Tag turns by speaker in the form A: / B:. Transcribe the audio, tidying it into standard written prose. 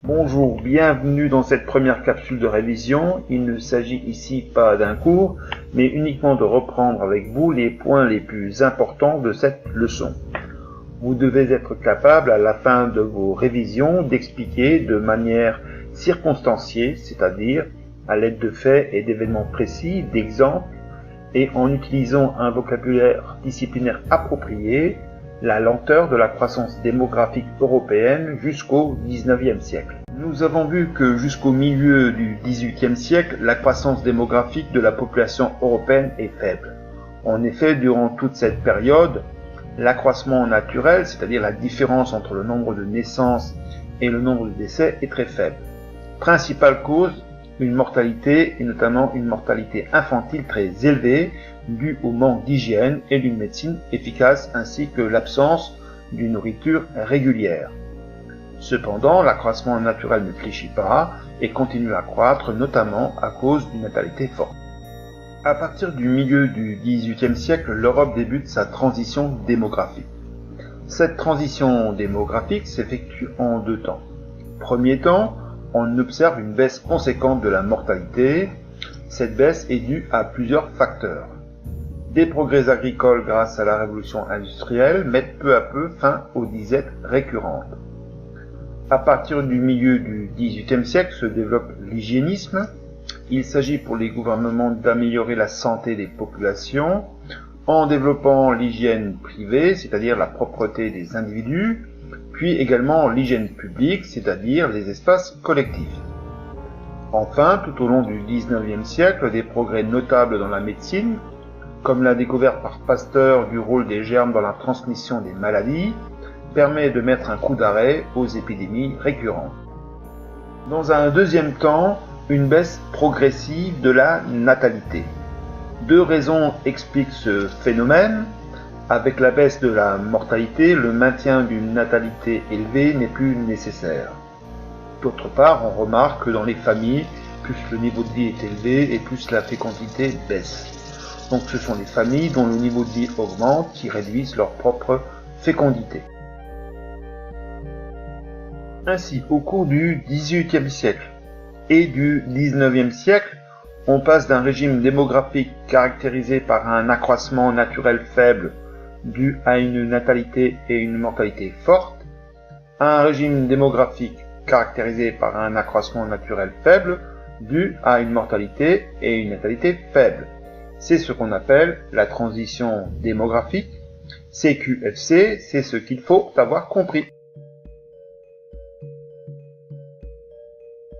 A: Bonjour, bienvenue dans cette première capsule de révision. Il ne s'agit ici pas d'un cours, mais uniquement de reprendre avec vous les points les plus importants de cette leçon. Vous devez être capable à la fin de vos révisions d'expliquer de manière circonstanciée, c'est-à-dire à l'aide de faits et d'événements précis, d'exemples, et en utilisant un vocabulaire disciplinaire approprié, la lenteur de la croissance démographique européenne jusqu'au XIXe siècle. Nous avons vu que jusqu'au milieu du XVIIIe siècle, la croissance démographique de la population européenne est faible. En effet, durant toute cette période, l'accroissement naturel, c'est-à-dire la différence entre le nombre de naissances et le nombre de décès, est très faible. Principale cause, une mortalité, et notamment une mortalité infantile très élevée, due au manque d'hygiène et d'une médecine efficace ainsi que l'absence d'une nourriture régulière. Cependant, l'accroissement naturel ne fléchit pas et continue à croître, notamment à cause d'une natalité forte. À partir du milieu du XVIIIe siècle, l'Europe débute sa transition démographique. Cette transition démographique s'effectue en deux temps. Premier temps, on observe une baisse conséquente de la mortalité. Cette baisse est due à plusieurs facteurs. Des progrès agricoles grâce à la révolution industrielle mettent peu à peu fin aux disettes récurrentes. À partir du milieu du XVIIIe siècle se développe l'hygiénisme. Il s'agit pour les gouvernements d'améliorer la santé des populations en développant l'hygiène privée, c'est-à-dire la propreté des individus, puis également l'hygiène publique, c'est-à-dire les espaces collectifs. Enfin, tout au long du XIXe siècle, des progrès notables dans la médecine, comme la découverte par Pasteur du rôle des germes dans la transmission des maladies, permet de mettre un coup d'arrêt aux épidémies récurrentes. Dans un deuxième temps, une baisse progressive de la natalité. Deux raisons expliquent ce phénomène. Avec la baisse de la mortalité, le maintien d'une natalité élevée n'est plus nécessaire. D'autre part, on remarque que dans les familles, plus le niveau de vie est élevé et plus la fécondité baisse. Donc ce sont les familles dont le niveau de vie augmente qui réduisent leur propre fécondité. Ainsi, au cours du XVIIIe siècle et du XIXe siècle, on passe d'un régime démographique caractérisé par un accroissement naturel faible dû à une natalité et une mortalité forte, à un régime démographique caractérisé par un accroissement naturel faible dû à une mortalité et une natalité faible. C'est ce qu'on appelle la transition démographique. CQFC, c'est ce qu'il faut avoir compris.